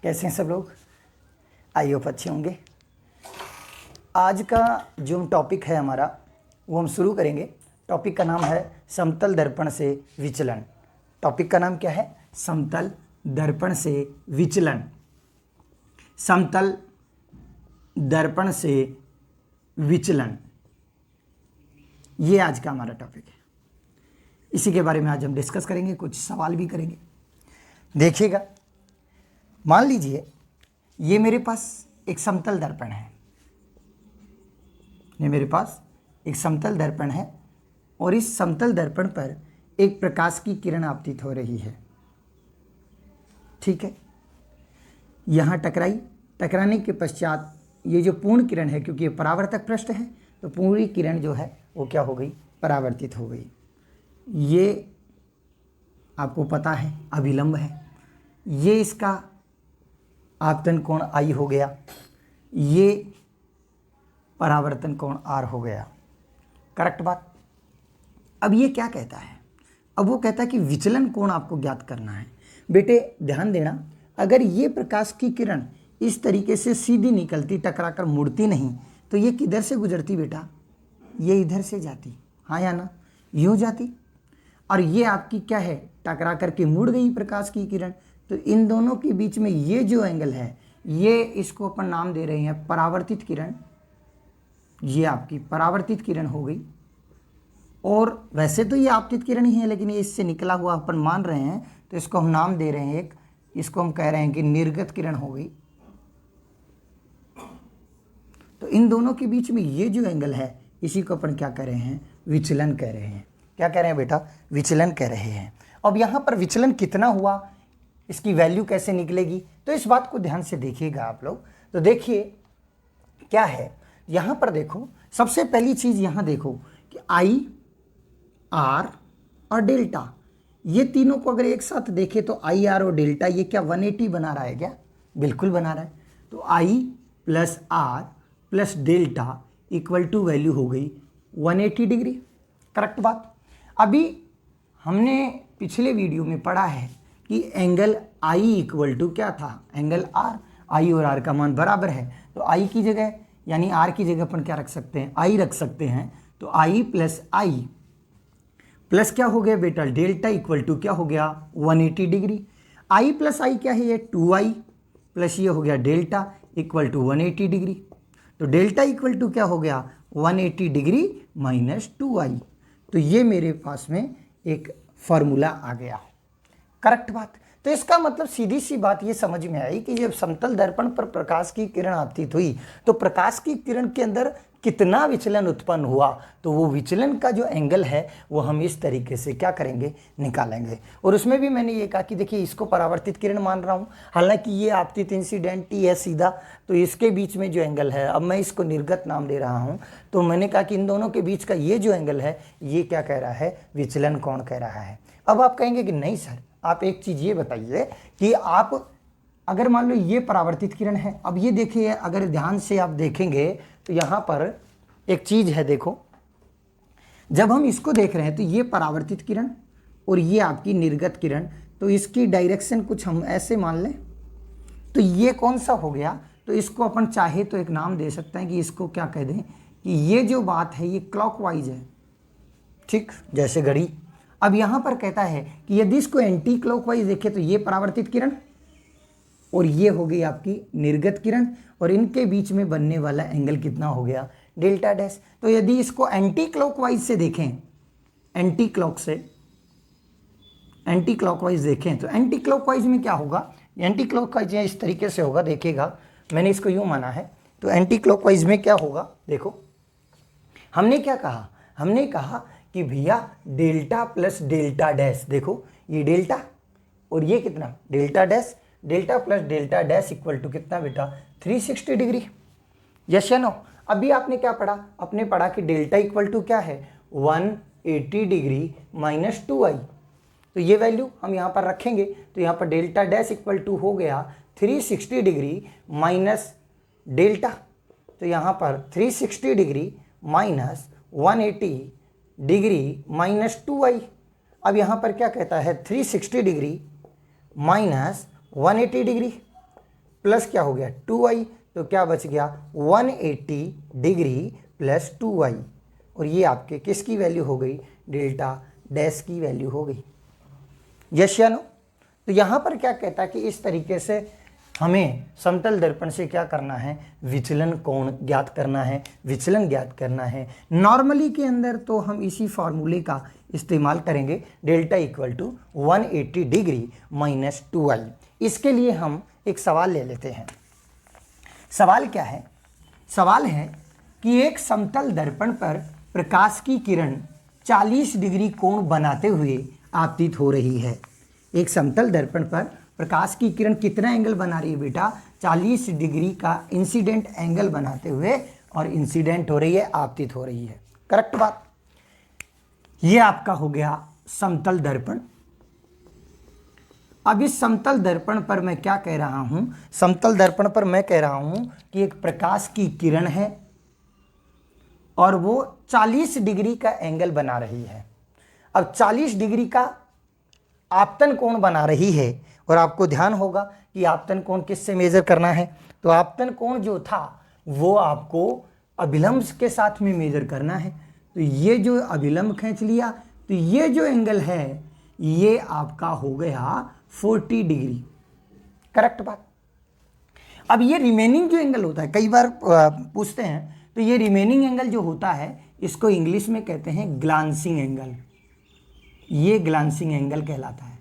कैसे हैं सब लोग? आई होप अच्छे होंगे। आज का जो टॉपिक है हमारा वो हम शुरू करेंगे। टॉपिक का नाम है समतल दर्पण से विचलन। टॉपिक का नाम क्या है? समतल दर्पण से विचलन। समतल दर्पण से विचलन, ये आज का हमारा टॉपिक है। इसी के बारे में आज हम डिस्कस करेंगे, कुछ सवाल भी करेंगे। देखिएगा, मान लीजिए ये मेरे पास एक समतल दर्पण है। ये मेरे पास एक समतल दर्पण है और इस समतल दर्पण पर एक प्रकाश की किरण आपतित हो रही है। ठीक है, यहाँ टकराने के पश्चात ये जो पूर्ण किरण है, क्योंकि ये परावर्तक पृष्ठ है तो पूरी किरण जो है वो क्या हो गई? परावर्तित हो गई। ये आपको पता है अभिलंब है। ये इसका आपतन कोण I हो गया, ये परावर्तन कोण R हो गया। करेक्ट बात। अब ये क्या कहता है? अब वो कहता है कि विचलन कोण आपको ज्ञात करना है। बेटे ध्यान देना, अगर ये प्रकाश की किरण इस तरीके से सीधी निकलती, टकराकर मुड़ती नहीं, तो ये किधर से गुजरती बेटा? ये इधर से जाती, हाँ या ना? यूँ जाती। और ये आपकी क्या है? टकरा करके मुड़ गई प्रकाश की किरण। तो इन दोनों के बीच में ये जो एंगल है, ये इसको अपन नाम दे रहे हैं परावर्तित किरण। ये आपकी परावर्तित किरण हो गई। और वैसे तो ये आपतित किरण ही है, लेकिन ये इससे निकला हुआ अपन मान रहे हैं, तो इसको हम नाम दे रहे हैं इसको हम कह रहे हैं कि निर्गत किरण हो गई। तो इन दोनों के बीच में ये जो एंगल है, इसी को अपन क्या कह रहे हैं? विचलन कह रहे हैं। क्या कह रहे हैं बेटा? विचलन कह रहे हैं। अब यहाँ पर विचलन कितना हुआ, इसकी वैल्यू कैसे निकलेगी, तो इस बात को ध्यान से देखिएगा आप लोग। तो देखिए क्या है यहाँ पर, देखो सबसे पहली चीज यहाँ देखो कि I, R और डेल्टा, ये तीनों को अगर एक साथ देखें तो I, R और डेल्टा ये क्या 180 बना रहा है क्या? बिल्कुल बना रहा है। तो I plus R plus delta equal to value हो गई 180 डिग्री। करेक्ट बात। अभी हमने पिछले वीडियो में पढ़ा है कि एंगल I इक्वल टू क्या था? Angle R। I और R का मान बराबर है, तो I की जगह यानी R की जगह अपन क्या रख सकते हैं? I रख सकते हैं। तो I प्लस I प्लस क्या हो गया बेटा? डेल्टा इक्वल टू क्या हो गया? 180 डिग्री। I प्लस I क्या है? ये 2I प्लस ये हो गया डेल्टा इक्वल टू 180 डिग्री। तो डेल्टा इक्वल टू क्या हो गया? 180 डिग्री माइनस 2I। तो ये मेरे पास में एक फॉर्मूला आ गया। करेक्ट बात। तो इसका मतलब सीधी सी बात ये समझ में आई कि जब समतल दर्पण पर प्रकाश की किरण आपतित हुई तो प्रकाश की किरण के अंदर कितना विचलन उत्पन्न हुआ, तो वो विचलन का जो एंगल है वो हम इस तरीके से क्या करेंगे? निकालेंगे। और उसमें भी मैंने ये कहा कि देखिए इसको परावर्तित किरण मान रहा हूँ, हालांकि ये आपतित इंसिडेंट ही है सीधा, तो इसके बीच में जो एंगल है, अब मैं इसको निर्गत नाम दे रहा हूँ। तो मैंने कहा कि इन दोनों के बीच का ये जो एंगल है, ये क्या कह रहा है? विचलन कोण कह रहा है। अब आप कहेंगे कि नहीं सर, आप एक चीज़ ये बताइए कि आप अगर मान लो ये परावर्तित किरण है, अब ये देखिए अगर ध्यान से आप देखेंगे तो यहाँ पर एक चीज़ है, देखो जब हम इसको देख रहे हैं तो ये परावर्तित किरण और ये आपकी निर्गत किरण, तो इसकी डायरेक्शन कुछ हम ऐसे मान लें, तो ये कौन सा हो गया? तो इसको अपन चाहे तो एक नाम दे सकते हैं कि इसको क्या कह दें कि ये जो बात है ये क्लॉकवाइज है, ठीक, जैसे घड़ी। अब यहाँ पर कहता है कि यदि इसको एंटी क्लॉकवाइज देखें तो ये परावर्तित किरण और ये हो गई आपकी निर्गत किरण, और इनके बीच में बनने वाला एंगल कितना हो गया? Delta dash. तो यदि इसको एंटी क्लॉकवाइज से देखें, एंटी क्लॉकवाइज देखें, तो एंटी क्लॉकवाइज में क्या होगा? एंटी क्लॉकवाइज इस तरीके से होगा, देखिएगा मैंने इसको यूँ माना है। तो एंटी क्लॉकवाइज में क्या होगा? देखो हमने क्या कहा? हमने कहा कि भैया डेल्टा प्लस डेल्टा डैश, देखो ये डेल्टा और ये कितना? Delta dash. Delta plus delta dash equal to कितना बेटा? 360 डिग्री। यस या नो? अभी आपने क्या पढ़ा? आपने पढ़ा कि डेल्टा इक्वल टू क्या है? 180 डिग्री माइनस 2I। तो ये वैल्यू हम यहाँ पर रखेंगे, तो यहाँ पर डेल्टा डैश इक्वल टू हो गया 360 डिग्री माइनस डेल्टा, तो यहाँ पर 360 degree minus 180 degree minus 2I। अब यहाँ पर क्या कहता है? 360 डिग्री माइनस 180 डिग्री, प्लस क्या हो गया 2i, तो क्या बच गया 180 डिग्री प्लस 2i, और ये आपके किसकी वैल्यू हो गई, डेल्टा डैश की वैल्यू हो गई। यस या नो? तो यहाँ पर क्या कहता है कि इस तरीके से हमें समतल दर्पण से क्या करना है, विचलन कोण ज्ञात करना है, विचलन ज्ञात करना है। नॉर्मली के अंदर तो हम इसी फॉर्मूले का इस्तेमाल करेंगे, delta equal to 180 degree minus 2i। इसके लिए हम एक सवाल ले लेते हैं। सवाल क्या है? सवाल है कि एक समतल दर्पण पर प्रकाश की किरण 40 डिग्री कोण बनाते हुए आपतित हो रही है। एक समतल दर्पण पर प्रकाश की किरण कितना एंगल बना रही है बेटा, 40 डिग्री का इंसिडेंट एंगल बनाते हुए, और इंसिडेंट हो रही है, आपतित हो रही है। करेक्ट बात। ये आपका हो गया समतल दर्पण। अब इस समतल दर्पण पर मैं क्या कह रहा हूं, समतल दर्पण पर मैं कह रहा हूं कि एक प्रकाश की किरण है और वो 40 डिग्री का एंगल बना रही है। अब 40 डिग्री का आपतन कोण बना रही है, और आपको ध्यान होगा कि आपतन कोण किससे मेजर करना है, तो आपतन कोण जो था वो आपको अभिलंब के साथ में मेजर करना है। तो ये जो अभिलंब खींच लिया, तो ये जो एंगल है ये आपका हो गया 40 डिग्री। करेक्ट बात। अब ये रिमेनिंग जो एंगल होता है, कई बार पूछते हैं, तो ये रिमेनिंग एंगल जो होता है इसको इंग्लिश में कहते हैं ग्लांसिंग एंगल। ये ग्लांसिंग एंगल कहलाता है,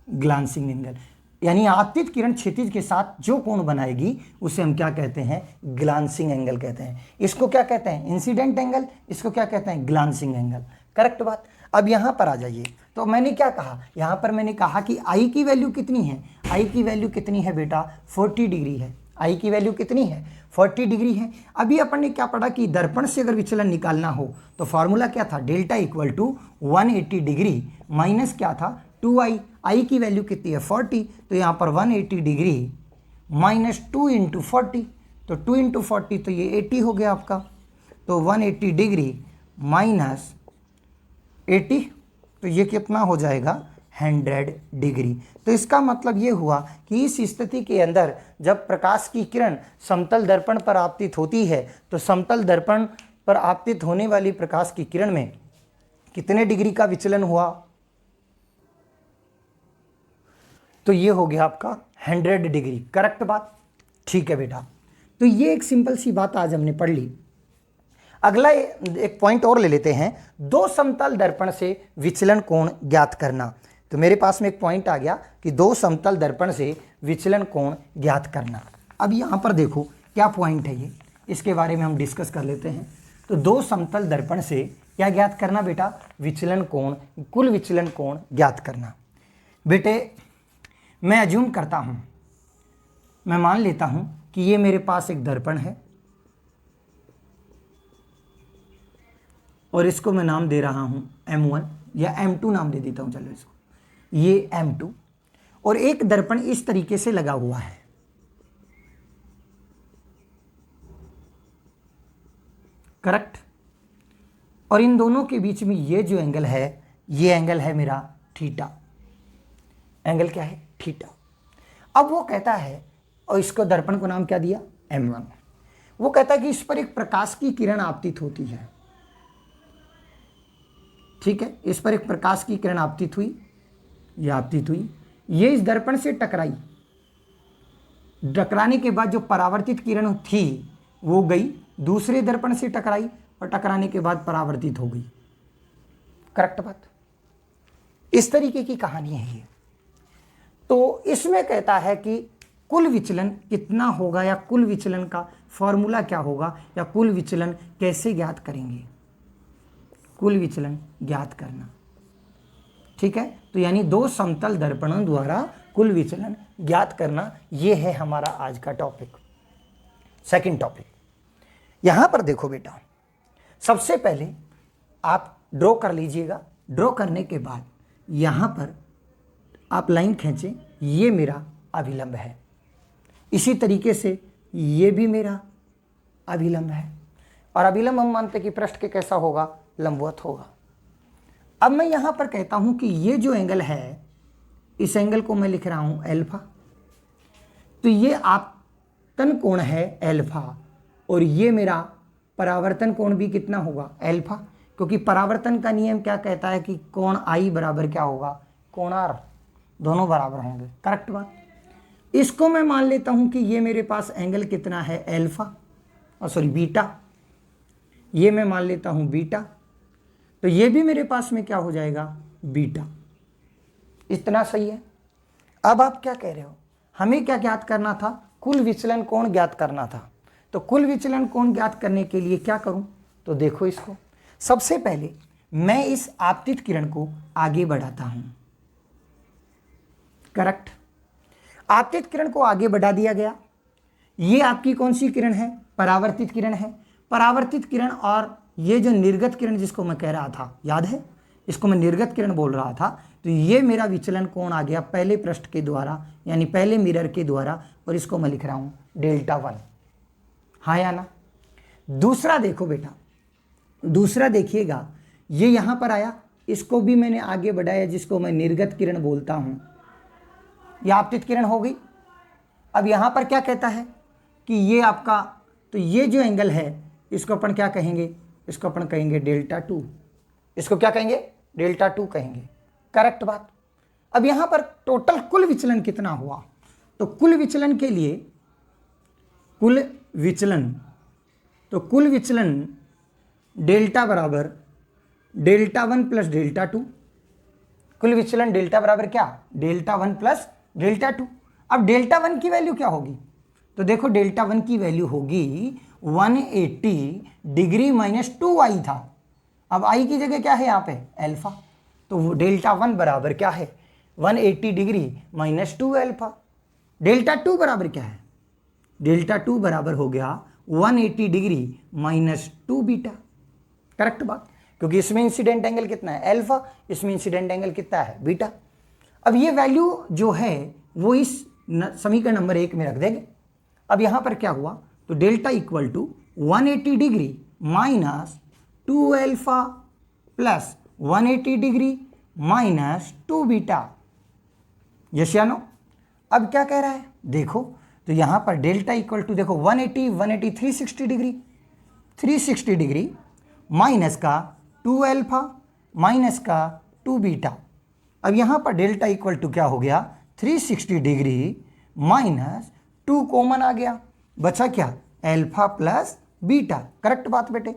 ग्लांसिंग एंगल, यानी आपतित किरण क्षितिज के साथ जो कोण बनाएगी उसे हम क्या कहते हैं, ग्लांसिंग एंगल कहते हैं। इसको क्या कहते हैं, इंसिडेंट एंगल, इसको क्या कहते हैं, ग्लांसिंग एंगल। करेक्ट बात। अब यहाँ पर आ जाइए, तो मैंने क्या कहा, यहाँ पर मैंने कहा कि आई की वैल्यू कितनी है, आई की वैल्यू कितनी है बेटा, 40 डिग्री है। आई की वैल्यू कितनी है, 40 डिग्री है। अभी अपन ने क्या पढ़ा कि दर्पण से अगर विचलन निकालना हो तो फॉर्मूला क्या था, delta equal to 180 degree minus क्या था 2i। आई की वैल्यू कितनी है 40, तो यहाँ पर 180 डिग्री माइनस 2 इंटू 40, तो 2 इंटू 40 तो ये 80 हो गया आपका। तो 180 डिग्री माइनस 80, तो ये कितना हो जाएगा 100 डिग्री। तो इसका मतलब ये हुआ कि इस स्थिति के अंदर जब प्रकाश की किरण समतल दर्पण पर आपतित होती है तो समतल दर्पण पर आपतित होने वाली प्रकाश की किरण में कितने डिग्री का विचलन हुआ, तो ये हो गया आपका 100 डिग्री। करेक्ट बात। ठीक है बेटा, तो ये एक सिंपल सी बात आज हमने पढ़ ली। अगला एक पॉइंट और ले लेते हैं, दो समतल दर्पण से विचलन कोण ज्ञात करना। तो मेरे पास में एक पॉइंट आ गया कि दो समतल दर्पण से विचलन कोण ज्ञात करना। अब यहाँ पर देखो क्या पॉइंट है, ये इसके बारे में हम डिस्कस कर लेते हैं। तो दो समतल दर्पण से क्या ज्ञात करना बेटा, विचलन कोण, कुल विचलन कोण ज्ञात करना। बेटे मैं अज्यूम करता हूँ, मैं मान लेता हूँ कि ये मेरे पास एक दर्पण है और इसको मैं नाम दे रहा हूँ M1 या M2 नाम दे देता हूँ, चलो इसको, ये M2, और एक दर्पण इस तरीके से लगा हुआ है। करेक्ट। और इन दोनों के बीच में ये जो एंगल है, ये एंगल है मेरा थीटा। एंगल क्या है, थीटा। अब वो कहता है, और इसको दर्पण को नाम क्या दिया, M1। वो कहता है कि इस पर एक प्रकाश की किरण आपतित होती है। ठीक है, इस पर एक प्रकाश की किरण आपतित हुई, ये आपतित हुई, ये इस दर्पण से टकराई, टकराने के बाद जो परावर्तित किरण थी वो गई दूसरे दर्पण से टकराई, और टकराने के बाद परावर्तित हो गई। करेक्ट बात। इस तरीके की कहानी है ये। तो इसमें कहता है कि कुल विचलन कितना होगा, या कुल विचलन का फॉर्मूला क्या होगा, या कुल विचलन कैसे ज्ञात करेंगे, कुल विचलन ज्ञात करना। ठीक है, तो यानी दो समतल दर्पणों द्वारा कुल विचलन ज्ञात करना, ये है हमारा आज का टॉपिक, सेकंड टॉपिक। यहां पर देखो बेटा, सबसे पहले आप ड्रॉ कर लीजिएगा। ड्रॉ करने के बाद यहां पर आप लाइन खींचें, ये मेरा अभिलंब है, इसी तरीके से ये भी मेरा अभिलंब है, और अभिलंब हम मानते हैं कि पृष्ठ के कैसा होगा, लंबवत होगा। अब मैं यहां पर कहता हूं कि ये जो एंगल है, इस एंगल को मैं लिख रहा हूं अल्फा, तो ये आपतन कोण है अल्फा और ये मेरा परावर्तन कोण भी कितना होगा अल्फा, क्योंकि परावर्तन का नियम क्या कहता है कि कोण आई बराबर क्या होगा कोण आर, दोनों बराबर होंगे। करेक्ट बात। इसको मैं मान लेता हूं कि ये मेरे पास एंगल कितना है अल्फा और सॉरी बीटा, ये मैं मान लेता हूं बीटा, तो ये भी मेरे पास में क्या हो जाएगा बीटा। इतना सही है। अब आप क्या कह रहे हो, हमें क्या ज्ञात करना था, कुल विचलन कोण ज्ञात करना था। तो कुल विचलन कोण ज्ञात करने के लिए क्या करूं, तो देखो इसको सबसे पहले मैं इस आपतित किरण को आगे बढ़ाता हूं। करेक्ट, आपतित किरण को आगे बढ़ा दिया गया। ये आपकी कौन सी किरण है, परावर्तित किरण है। परावर्तित किरण और ये जो निर्गत किरण जिसको मैं कह रहा था, याद है, इसको मैं निर्गत किरण बोल रहा था। तो ये मेरा विचलन कोण आ गया पहले पृष्ठ के द्वारा, यानी पहले मिरर के द्वारा, और इसको मैं लिख रहा हूं Δ1। हाँ या ना। दूसरा देखो बेटा, दूसरा देखिएगा, ये यहां पर आया, इसको भी मैंने आगे बढ़ाया, जिसको मैं निर्गत किरण बोलता हूं। यह आपतित किरण हो गई। अब यहां पर क्या कहता है कि ये आपका, तो ये जो एंगल है इसको अपन क्या कहेंगे, इसको अपन कहेंगे Δ2। इसको क्या कहेंगे Δ2 कहेंगे। करेक्ट बात। अब यहां पर टोटल कुल विचलन कितना हुआ, तो कुल विचलन के लिए कुल विचलन, तो कुल विचलन डेल्टा बराबर Δ1 प्लस Δ2। कुल विचलन डेल्टा बराबर क्या, Δ1 प्लस Δ2। अब Δ1 की वैल्यू क्या होगी, तो देखो Δ1 की वैल्यू होगी 180 डिग्री माइनस 2i था। अब i की जगह क्या है यहाँ पे अल्फा, तो Δ1 बराबर क्या है 180 डिग्री माइनस 2 अल्फा। Δ2 बराबर क्या है, Δ2 बराबर हो गया 180 डिग्री माइनस 2 बीटा। करेक्ट बात, क्योंकि इसमें इंसिडेंट एंगल कितना है अल्फा, इसमें इंसिडेंट एंगल कितना है बीटा। अब ये वैल्यू जो है वो इस समीकरण नंबर 1 में रख देंगे। अब यहां पर क्या हुआ, तो delta equal to 180 degree minus 2 alpha plus 180 degree minus 2 beta. Yes या नो। अब क्या कह रहा है देखो, तो यहां पर डेल्टा इक्वल टू देखो 180 180 360 डिग्री, 360 डिग्री माइनस का 2 अल्फा माइनस का 2 बीटा। अब यहां पर डेल्टा इक्वल टू क्या हो गया 360 डिग्री माइनस 2 कॉमन आ गया, बचा क्या अल्फा प्लस बीटा। करेक्ट बात बेटे,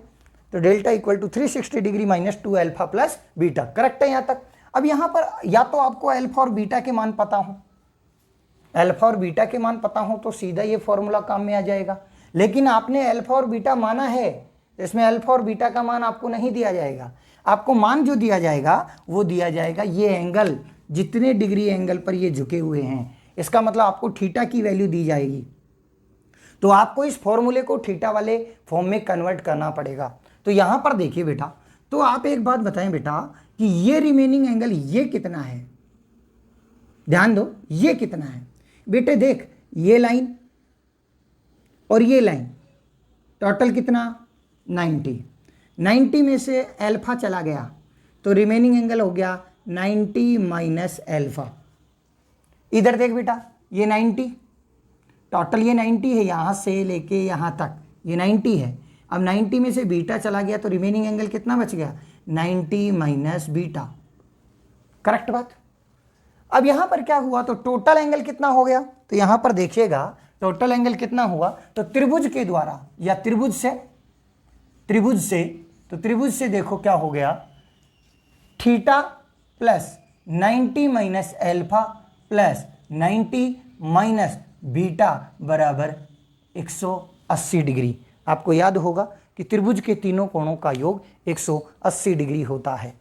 तो delta equal to 360 degree minus 2 alpha plus beta. Correct है यहां तक। अब यहां पर या तो आपको अल्फा और बीटा के मान पता हो, अल्फा और बीटा के मान पता हो तो सीधा ये फॉर्मूला काम में आ जाएगा। लेकिन आपने अल्फा और बीटा माना है, इसमें अल्फा और बीटा का मान आपको नहीं दिया जाएगा। आपको मान जो दिया जाएगा वो दिया जाएगा ये एंगल, जितने डिग्री एंगल पर ये झुके हुए हैं, इसका मतलब आपको थीटा की वैल्यू दी जाएगी। तो आपको इस फॉर्मूले को थीटा वाले फॉर्म में कन्वर्ट करना पड़ेगा। तो यहां पर देखिए बेटा, तो आप एक बात बताएं बेटा कि ये रिमेनिंग एंगल ये कितना है, ध्यान दो ये कितना है बेटे। देख ये लाइन और ये लाइन टोटल कितना 90, 90 में से अल्फा चला गया तो रिमेनिंग एंगल हो गया 90 माइनस अल्फा। इधर देख बेटा ये 90, टोटल ये 90 है, यहाँ से लेके यहाँ तक ये 90 है। अब 90 में से बीटा चला गया तो रिमेनिंग एंगल कितना बच गया 90 माइनस बीटा। करेक्ट बात। अब यहाँ पर क्या हुआ, तो टोटल एंगल कितना हो गया, तो यहाँ पर देखिएगा टोटल एंगल कितना हुआ, तो त्रिभुज के द्वारा या त्रिभुज से तो त्रिभुज से देखो क्या हो गया theta plus 90 minus alpha plus 90 minus beta बराबर 180 डिग्री। आपको याद होगा कि त्रिभुज के तीनों कोणों का योग 180 डिग्री होता है।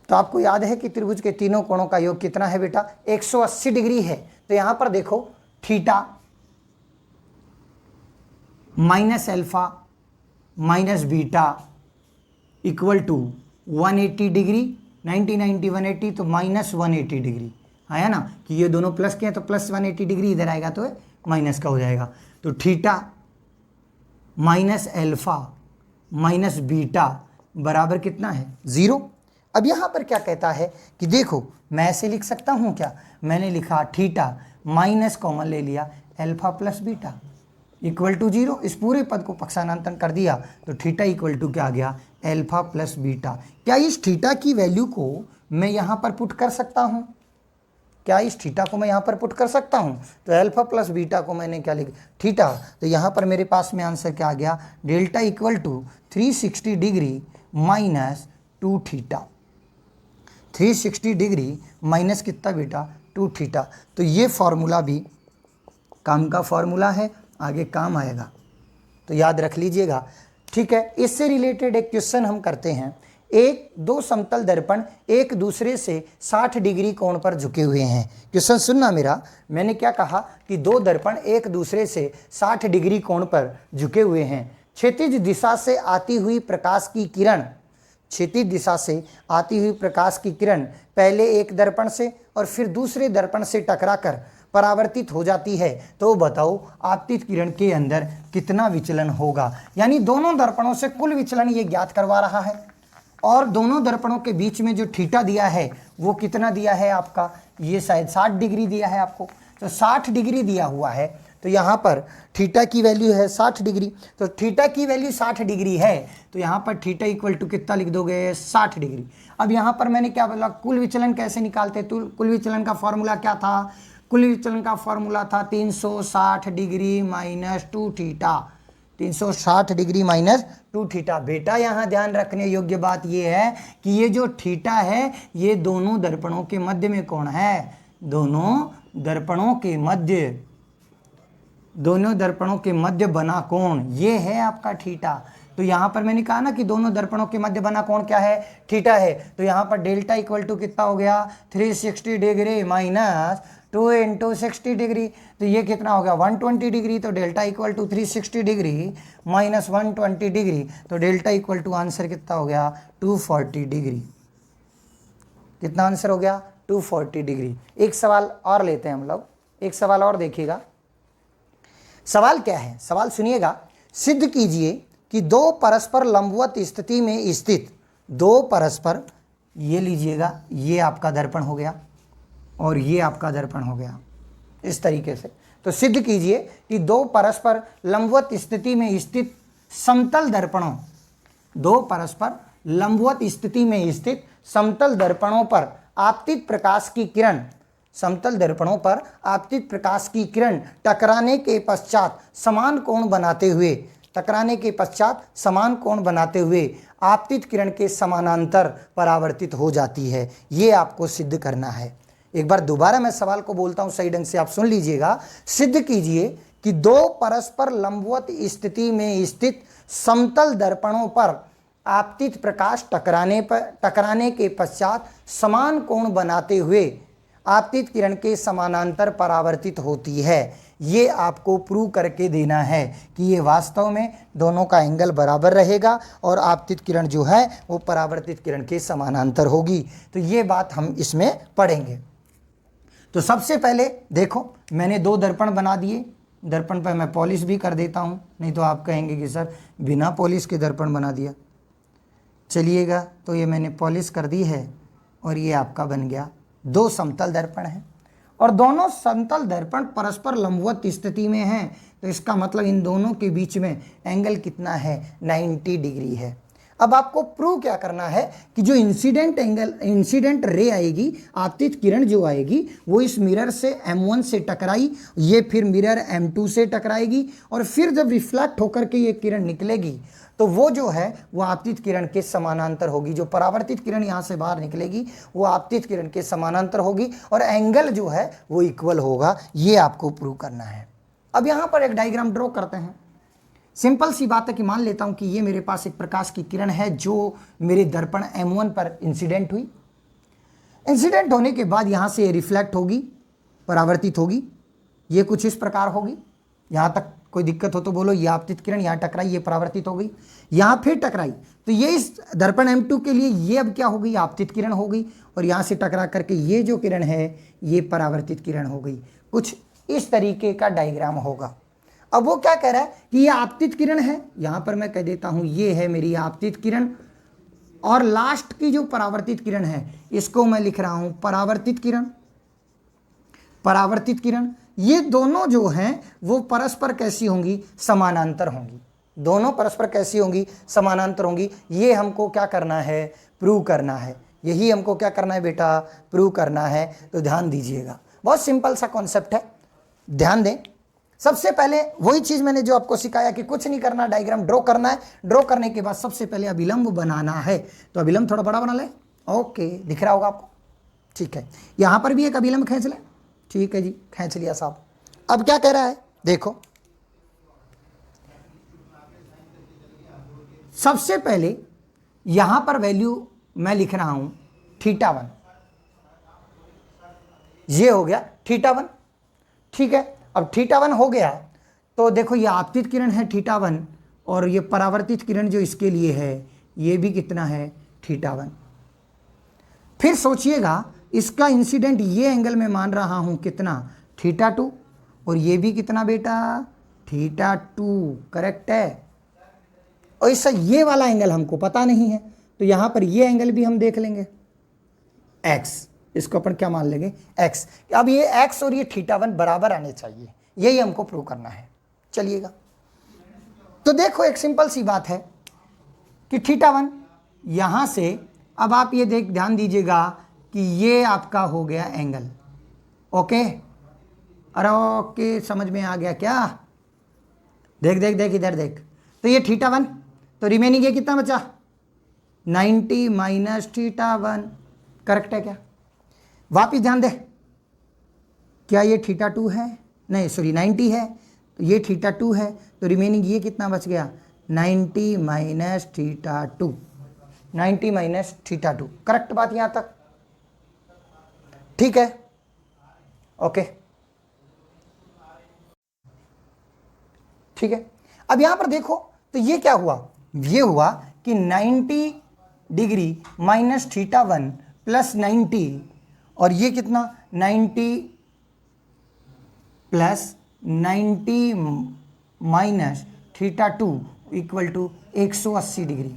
तो आपको याद है कि त्रिभुज के तीनों कोणों का योग कितना है बेटा 180 डिग्री है। तो यहां पर देखो theta minus alpha minus beta equal to 180 degree, 90 90 180 तो माइनस 180 डिग्री है ना, कि ये दोनों प्लस के हैं तो प्लस 180 डिग्री इधर आएगा तो माइनस का हो जाएगा। तो theta minus alpha minus beta बराबर कितना है 0। अब यहाँ पर क्या कहता है कि देखो मैं ऐसे लिख सकता हूँ क्या, मैंने लिखा थीटा माइनस कॉमन ले लिया alpha plus beta equal to 0, इस पूरे पद को पक्षांतरण कर दिया तो थीटा इक्वल टू क्या आ गया, अल्फा प्लस बीटा। क्या इस थीटा की वैल्यू को मैं यहाँ पर पुट कर सकता हूँ, क्या इस थीटा को मैं यहाँ पर पुट कर सकता हूँ, तो अल्फा प्लस बीटा को मैंने क्या लिखा थीटा, तो यहाँ पर मेरे पास में आंसर क्या आ गया, delta equal to 360 degree minus 2 theta, 360 degree minus कितना बेटा 2 थीटा। तो ये फॉर्मूला भी काम का फॉर्मूला है, आगे काम आएगा तो याद रख लीजिएगा। ठीक है, इससे रिलेटेड एक क्वेश्चन हम करते हैं। दो समतल दर्पण एक दूसरे से 60 डिग्री कोण पर झुके हुए हैं। क्वेश्चन सुनना मेरा, मैंने क्या कहा कि दो दर्पण एक दूसरे से 60 डिग्री कोण पर झुके हुए हैं। क्षैतिज दिशा से आती हुई प्रकाश की किरण, क्षैतिज दिशा से आती हुई प्रकाश की किरण पहले एक दर्पण से और फिर दूसरे दर्पण से टकराकर परावर्तित हो जाती है, तो बताओ आपतित किरण के अंदर कितना विचलन होगा। यानी दोनों दर्पणों से कुल विचलन ये ज्ञात करवा रहा है और दोनों दर्पणों के बीच में जो थीटा दिया है वो कितना दिया है आपका, ये शायद 60 डिग्री दिया है आपको, तो 60 डिग्री दिया हुआ है। तो यहाँ पर थीटा की वैल्यू है 60 डिग्री, तो थीटा की वैल्यू 60 डिग्री है, तो यहाँ पर थीटा इक्वल टू कितना लिख दोगे, 60 डिग्री। अब यहाँ पर मैंने क्या बोला, कुल विचलन कैसे निकालते, तो कुल विचलन का फॉर्मूला क्या था, कुल विचलन का फॉर्मूला था 360 degree minus 2 theta, 360 degree minus 2 theta. बेटा यहाँ ध्यान रखने योग्य बात ये है कि ये जो थीटा है ये दोनों दर्पणों के मध्य में कोण है, दोनों दर्पणों के मध्य बना कोण ये है आपका थीटा। तो यहाँ पर मैंने कहा ना कि दोनों दर्पणों के मध्य बना कोण क्या है, थीटा है। तो यहाँ पर डेल्टा इक्वल टू कितना हो गया, 360 डिग्री माइनस 2 इंटू 60 डिग्री, तो ये कितना हो गया 120 डिग्री। तो delta equal to 360 degree minus 120 degree, तो डेल्टा इक्वल टू आंसर कितना हो गया 240 डिग्री। कितना आंसर हो गया 240 डिग्री। एक सवाल और लेते हैं हम लोग, एक सवाल और देखिएगा। सवाल क्या है, सवाल सुनिएगा। सिद्ध कीजिए कि दो परस्पर लंबवत स्थिति में स्थित, दो परस्पर, ये लीजिएगा ये आपका दर्पण हो गया और ये आपका दर्पण हो गया इस तरीके से। तो सिद्ध कीजिए कि दो परस्पर लंबवत स्थिति में स्थित समतल दर्पणों, दो परस्पर लंबवत स्थिति में स्थित समतल दर्पणों पर आपतित प्रकाश की किरण, समतल दर्पणों पर आपतित प्रकाश की किरण टकराने के पश्चात समान कोण बनाते हुए, टकराने के पश्चात समान कोण बनाते हुए आपतित किरण के समानांतर परावर्तित हो जाती है। ये आपको सिद्ध करना है। एक बार दोबारा मैं सवाल को बोलता हूं, सही ढंग से आप सुन लीजिएगा। सिद्ध कीजिए कि दो परस्पर लंबवत स्थिति में स्थित समतल दर्पणों पर आपतित प्रकाश टकराने के पश्चात समान कोण बनाते हुए आपतित किरण के समानांतर परावर्तित होती है। ये आपको प्रूव करके देना है कि ये वास्तव में दोनों का एंगल बराबर रहेगा और आपतित किरण जो है वो परावर्तित किरण के समानांतर होगी। तो ये बात हम इसमें पढ़ेंगे। तो सबसे पहले देखो मैंने दो दर्पण बना दिए, दर्पण पर मैं पॉलिश भी कर देता हूँ, नहीं तो आप कहेंगे कि सर बिना पॉलिश के दर्पण बना दिया। चलिएगा, तो ये मैंने पॉलिश कर दी है और ये आपका बन गया। दो समतल दर्पण हैं और दोनों समतल दर्पण परस्पर लंबवत स्थिति में हैं, तो इसका मतलब इन दोनों के बीच में एंगल कितना है, 90 डिग्री है। अब आपको प्रूव क्या करना है कि जो इंसिडेंट रे आएगी, आपतित किरण जो आएगी वो इस मिरर से M1 से टकराई, ये फिर मिरर M2 से टकराएगी और फिर जब रिफ्लेक्ट होकर के ये किरण निकलेगी तो वो जो है वो आपतित किरण के समानांतर होगी। जो परावर्तित किरण यहाँ से बाहर निकलेगी वो आपतित किरण के समानांतर होगी और एंगल जो है वो इक्वल होगा। ये आपको प्रूव करना है। अब यहाँ पर एक डायग्राम ड्रॉ करते हैं। सिंपल सी बात है कि मान लेता हूँ कि ये मेरे पास एक प्रकाश की किरण है जो मेरे दर्पण M1 पर इंसिडेंट हुई। इंसिडेंट होने के बाद यहाँ से रिफ्लेक्ट होगी, परावर्तित होगी, ये कुछ इस प्रकार होगी। यहाँ तक कोई दिक्कत हो तो बोलो। ये आपतित किरण यहाँ टकराई, ये परावर्तित हो गई, यहाँ फिर टकराई, तो ये इस दर्पण M2 के लिए ये अब क्या हो गई, आपतित किरण हो गई और यहाँ से टकरा करके ये जो किरण है ये परावर्तित किरण हो गई। कुछ इस तरीके का डायग्राम होगा। अब वो क्या कह रहा है कि ये आपतित किरण है, यहाँ पर मैं कह देता हूँ ये है मेरी आपतित किरण और लास्ट की जो परावर्तित किरण है इसको मैं लिख रहा हूं परावर्तित किरण। परावर्तित किरण ये दोनों जो हैं वो परस्पर कैसी होंगी, समानांतर होंगी। दोनों परस्पर कैसी होंगी, समानांतर होंगी। ये हमको क्या करना है, प्रूव करना है। यही हमको क्या करना है बेटा, प्रूव करना है। तो ध्यान दीजिएगा, बहुत सिंपल सा कॉन्सेप्ट है, ध्यान दें। सबसे पहले वही चीज मैंने जो आपको सिखाया कि कुछ नहीं करना, डायग्राम ड्रॉ करना है। ड्रॉ करने के बाद सबसे पहले अभिलंब बनाना है। तो अभिलंब थोड़ा बड़ा बना ले, ओके, दिख रहा होगा आपको, ठीक है। यहां पर भी एक अभिलंब खींच ले, ठीक है जी, खींच लिया साहब। अब क्या कह रहा है, देखो सबसे पहले यहां पर वैल्यू मैं लिख रहा हूं θ1, ये हो गया θ1, ठीक है। अब θ1 हो गया तो देखो ये आपतित किरण है θ1 और ये परावर्तित किरण जो इसके लिए है ये भी कितना है, θ1। फिर सोचिएगा इसका इंसिडेंट ये एंगल में मान रहा हूं कितना, θ2, और ये भी कितना बेटा, θ2, करेक्ट है। और इससे ये वाला एंगल हमको पता नहीं है तो यहां पर ये एंगल भी हम देख लेंगे, x, इसको अपन क्या मान लेंगे, x। अब ये x और ये θ1 बराबर आने चाहिए, यही हमको प्रूव करना है। चलिएगा, तो देखो एक सिंपल सी बात है कि θ1 यहां से, अब आप ये ध्यान दीजिएगा कि ये आपका हो गया एंगल, ओके। अरे ओके, समझ में आ गया क्या, देख देख देख इधर देख। तो ये θ1, तो रिमेनिंग ये कितना बचा, 90 माइनस θ1, करेक्ट है क्या। वापिस ध्यान दे, क्या ये θ2 है, नहीं सॉरी 90 है, तो ये θ2 है, तो रिमेनिंग ये कितना बच गया, 90 माइनस θ2, 90 माइनस θ2, करेक्ट बात यहां तक, ठीक है, ओके, ठीक है। अब यहां पर देखो तो ये क्या हुआ, ये हुआ कि 90 डिग्री माइनस θ1 प्लस 90, और ये कितना 90 plus 90 minus θ2 equal to 180 degree,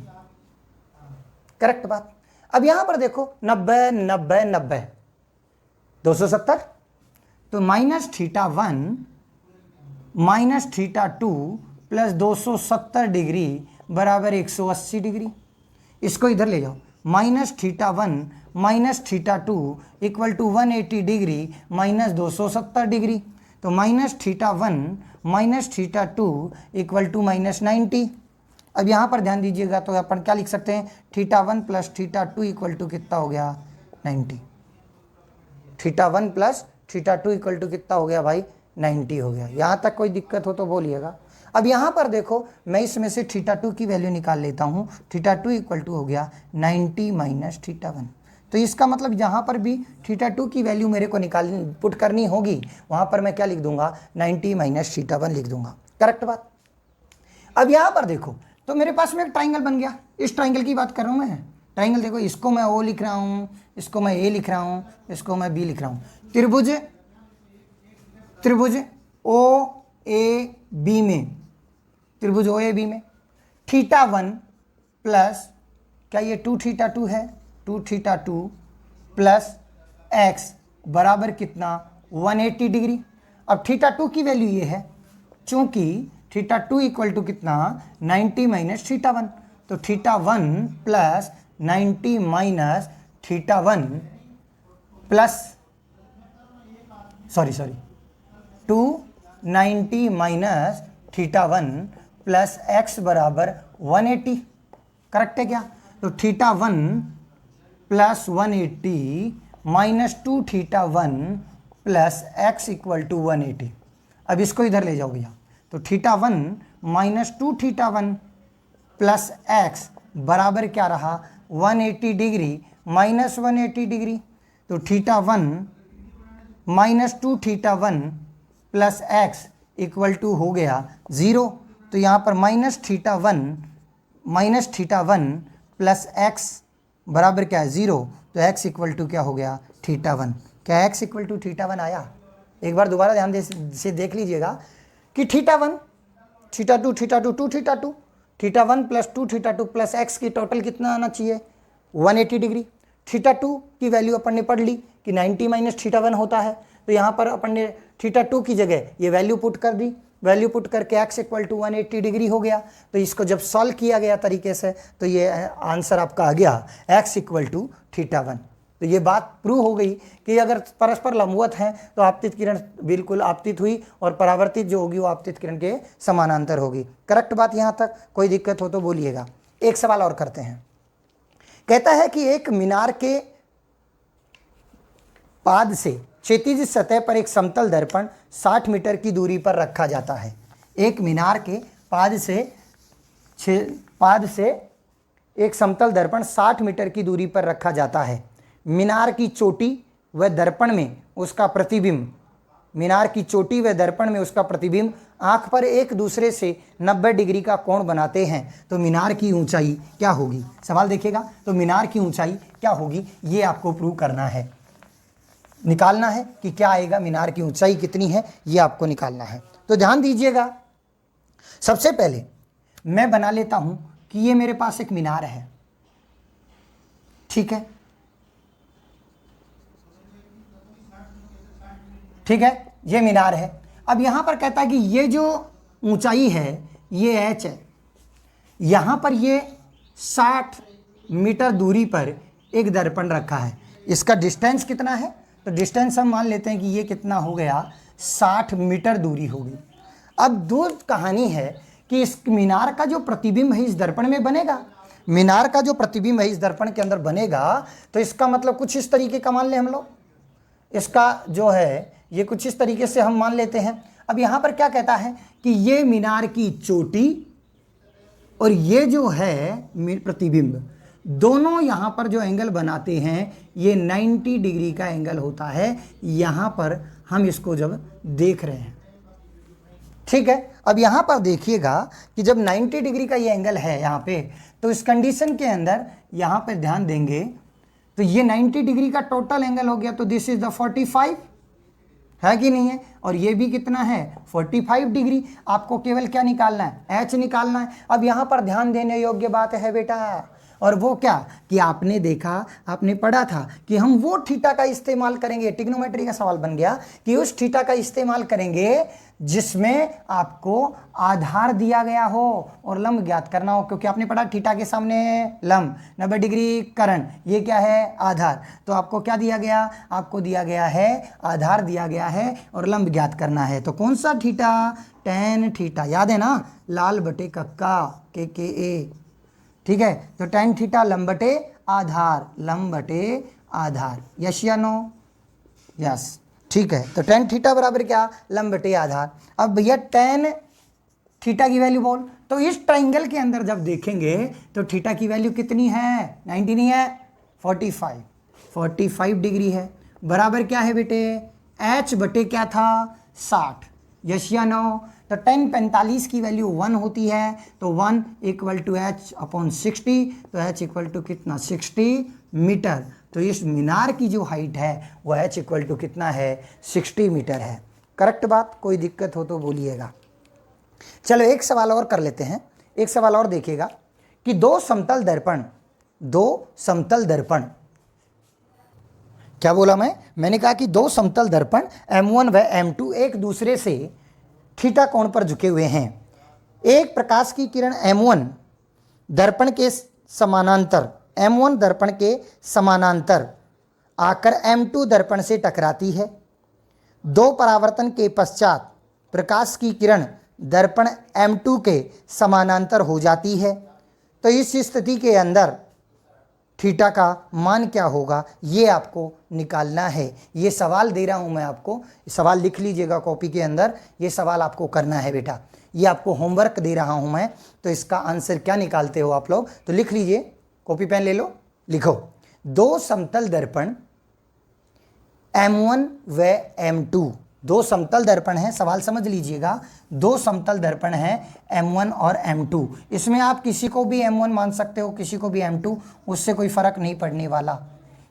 correct बात। अब यहां पर देखो 90 90 90 270, तो माइनस θ1 माइनस θ2 प्लस 270 डिग्री बराबर 180 डिग्री। इसको इधर ले जाओ, minus θ1 minus θ2 equal to 180 degree minus 270 degree, तो minus θ1 minus θ2 equal to minus 90। अब यहाँ पर ध्यान दीजिएगा तो अपन क्या लिख सकते हैं, θ1 प्लस θ2 इक्वल टू कितना हो गया, 90। θ1 प्लस θ2 इक्वल टू कितना हो गया भाई, 90 हो गया। यहाँ तक कोई दिक्कत हो तो बोलिएगा। अब यहाँ पर देखो मैं इसमें से θ2 की वैल्यू निकाल लेता हूँ, θ2 इक्वल टू हो गया 90 माइनस θ1। तो इसका मतलब यहाँ पर भी θ2 की वैल्यू मेरे को पुट करनी होगी, वहाँ पर मैं क्या लिख दूंगा, 90 माइनस θ1 लिख दूंगा, करेक्ट बात। अब यहाँ पर देखो तो मेरे पास में एक ट्राइंगल बन गया, इस ट्राइंगल की बात कर रहा हूँ मैं। ट्राइंगल देखो, इसको मैं O लिख रहा हूँ, इसको मैं A लिख रहा हूँ, इसको मैं B लिख रहा हूँ। त्रिभुज OAB में, त्रिभुज OAB में θ1 प्लस, क्या ये 2θ2 है, 2θ2 प्लस x बराबर कितना, 180 डिग्री। अब θ2 की वैल्यू ये है, चूंकि θ2 इक्वल टू कितना, 90 माइनस θ1, तो θ1 plus 90 minus θ1 plus 290 minus θ1 plus x बराबर 180, करेक्ट है क्या। तो θ1 plus 180 minus 2θ1 plus x equal to 180। अब इसको इधर ले जाओ भैया, तो θ1 माइनस 2θ1 प्लस x बराबर क्या रहा, 180 डिग्री माइनस 180 डिग्री। तो θ1 minus 2θ1 plus x equal to हो गया 0। तो यहाँ पर माइनस θ1 प्लस x बराबर क्या है, 0। तो x इक्वल टू क्या हो गया, θ1। क्या x इक्वल टू θ1 आया। एक बार दोबारा ध्यान से देख लीजिएगा कि θ1 θ2 2θ1 प्लस 2θ2 प्लस x की टोटल कितना आना चाहिए, 180 डिग्री। थीटा 2 की वैल्यू अपन ने पढ़ ली कि 90 माइनस थीटा 1 होता है, तो यहाँ पर अपन ने थीटा 2 की जगह ये वैल्यू पुट कर दी, वैल्यू पुट करके x इक्वल टू 180 डिग्री हो गया। तो इसको जब सॉल्व किया गया तरीके से तो ये आंसर आपका आ गया x इक्वल टू थीटा 1। तो ये बात प्रूव हो गई कि अगर परस्पर लंबवत हैं तो आपतित किरण बिल्कुल आपतित हुई और परावर्तित जो होगी वो आपतित किरण के समानांतर होगी। करेक्ट बात यहाँ तक? कोई दिक्कत हो तो बोलिएगा। एक सवाल और करते हैं। कहता है कि एक मीनार के पाद से क्षैतिज सतह पर एक समतल दर्पण 60 मीटर की दूरी पर रखा जाता है। एक मीनार के पाद से एक समतल दर्पण 60 मीटर की दूरी पर रखा जाता है। मीनार की चोटी व दर्पण में उसका प्रतिबिंब आंख पर एक दूसरे से 90 डिग्री का कोण बनाते हैं, तो मीनार की ऊंचाई क्या होगी? सवाल देखिएगा। तो मीनार की ऊंचाई क्या होगी ये आपको प्रूव करना है, निकालना है कि क्या आएगा, मीनार की ऊंचाई कितनी है ये आपको निकालना है। तो ध्यान दीजिएगा। सबसे पहले मैं बना लेता हूं कि ये मेरे पास एक मीनार है, ठीक है, ठीक है, ये मीनार है। अब यहां पर कहता है कि ये जो ऊंचाई है ये h है, यहां पर ये 60 मीटर दूरी पर एक दर्पण रखा है। इसका डिस्टेंस कितना है? तो डिस्टेंस हम मान लेते हैं कि ये कितना हो गया, 60 मीटर दूरी होगी। अब दो कहानी है कि इस मीनार का जो प्रतिबिंब है इस दर्पण में बनेगा, मीनार का जो प्रतिबिंब है इस दर्पण के अंदर बनेगा, तो इसका मतलब कुछ इस तरीके का मान ले हम लोग, इसका जो है ये कुछ इस तरीके से हम मान लेते हैं। अब यहाँ पर क्या कहता है कि ये मीनार की चोटी और ये जो है प्रतिबिंब, दोनों यहाँ पर जो एंगल बनाते हैं ये 90 डिग्री का एंगल होता है। यहाँ पर हम इसको जब देख रहे हैं, ठीक है। अब यहाँ पर देखिएगा कि जब 90 डिग्री का ये एंगल है यहाँ पे, तो इस कंडीशन के अंदर यहाँ पे ध्यान देंगे तो ये 90 डिग्री का टोटल एंगल हो गया। तो दिस इज द 45, है कि नहीं है? और ये भी कितना है, 45 डिग्री। आपको केवल क्या निकालना है, h निकालना है। अब यहाँ पर ध्यान देने योग्य बात है बेटा, और वो क्या कि आपने देखा, आपने पढ़ा था कि हम वो थीटा का इस्तेमाल करेंगे, ट्रिग्नोमेट्री का सवाल बन गया कि उस थीटा का इस्तेमाल करेंगे जिसमें आपको आधार दिया गया हो और लंब ज्ञात करना हो, क्योंकि आपने पढ़ा थीटा के सामने लंब 90 डिग्री करण, ये क्या है, आधार। तो आपको क्या दिया गया, आपको दिया गया है आधार दिया गया है और लंब ज्ञात करना है। तो कौन सा थीटा, tan थीटा, याद है ना, लाल बटे कक्का के ए, ठीक है। तो tan थीटा लंब बटे आधार, लंब बटे आधार, यस या नो, यस, ठीक है। तो tan थीटा बराबर क्या, लंब बटे आधार। अब भैया tan थीटा की वैल्यू बोल, तो इस ट्राइंगल के अंदर जब देखेंगे तो थीटा की वैल्यू कितनी है, 90 नहीं है, 45 डिग्री है। बराबर क्या है बेटे, h बटे क्या था, 60, यस या नो। तो tan 45 की वैल्यू 1 होती है, तो 1 इक्वल टू h अपॉन 60, तो h इक्वल टू कितना, 60 मीटर। तो इस मीनार की जो हाइट है वो h इक्वल टू कितना है, 60 मीटर है। करेक्ट बात? कोई दिक्कत हो तो बोलिएगा। चलो एक सवाल और कर लेते हैं। एक सवाल और देखिएगा कि दो समतल दर्पण, क्या बोला मैंने कहा कि दो समतल दर्पण M1 व M2 एक दूसरे से थीटा कोण पर झुके हुए हैं। एक प्रकाश की किरण M1 दर्पण के समानांतर आकर M2 दर्पण से टकराती है। दो परावर्तन के पश्चात प्रकाश की किरण दर्पण M2 के समानांतर हो जाती है। तो इस स्थिति के अंदर थीटा का मान क्या होगा ये आपको निकालना है। ये सवाल दे रहा हूं मैं आपको, सवाल लिख लीजिएगा कॉपी के अंदर, ये सवाल आपको करना है बेटा, ये आपको होमवर्क दे रहा हूं मैं। तो इसका आंसर क्या निकालते हो आप लोग, तो लिख लीजिए, कॉपी पेन ले लो, लिखो। दो समतल दर्पण M1 व M2, दो समतल दर्पण हैं, सवाल समझ लीजिएगा, दो समतल दर्पण हैं M1 और M2। इसमें आप किसी को भी M1 मान सकते हो, किसी को भी M2, उससे कोई फर्क नहीं पड़ने वाला।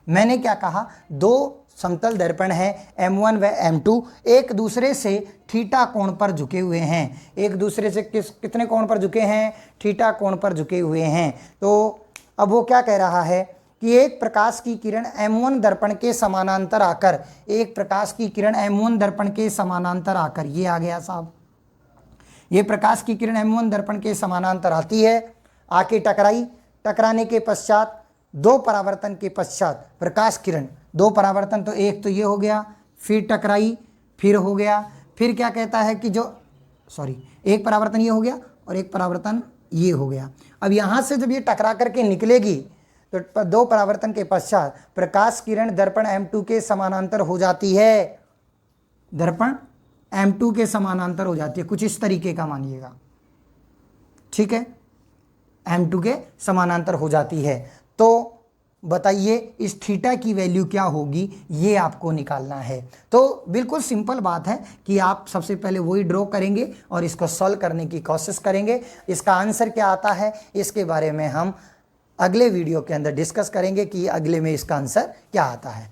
मैंने क्या कहा, दो समतल दर्पण हैं M1 व M2 एक दूसरे से थीटा कोण पर झुके हुए हैं। एक दूसरे से कितने कोण पर झुके हैं, थीटा कोण पर झुके हुए हैं। तो अब वो क्या कह रहा है कि कि एक प्रकाश की किरण M1 दर्पण के समानांतर आकर, एक प्रकाश की किरण M1 दर्पण के समानांतर आकर, ये आ गया साहब, ये प्रकाश की किरण M1 दर्पण के समानांतर आती है, आके टकराई, टकराने के पश्चात दो परावर्तन के पश्चात प्रकाश किरण, दो परावर्तन तो एक तो ये हो गया, फिर टकराई, फिर हो गया, फिर क्या कहता है कि एक परावर्तन ये हो गया और एक परावर्तन ये हो गया। अब यहाँ से जब ये टकरा करके निकलेगी तो दो परावर्तन के पश्चात प्रकाश किरण दर्पण M2 के समानांतर हो जाती है, दर्पण M2 के समानांतर हो जाती है, कुछ इस तरीके का मानिएगा, ठीक है, M2 के समानांतर हो जाती है। तो बताइए इस थीटा की वैल्यू क्या होगी, ये आपको निकालना है। तो बिल्कुल सिंपल बात है कि आप सबसे पहले वही ड्रॉ करेंगे और इसको सॉल्व करने की कोशिश करेंगे। इसका आंसर क्या आता है इसके बारे में हम अगले वीडियो के अंदर डिस्कस करेंगे कि अगले में इसका आंसर क्या आता है।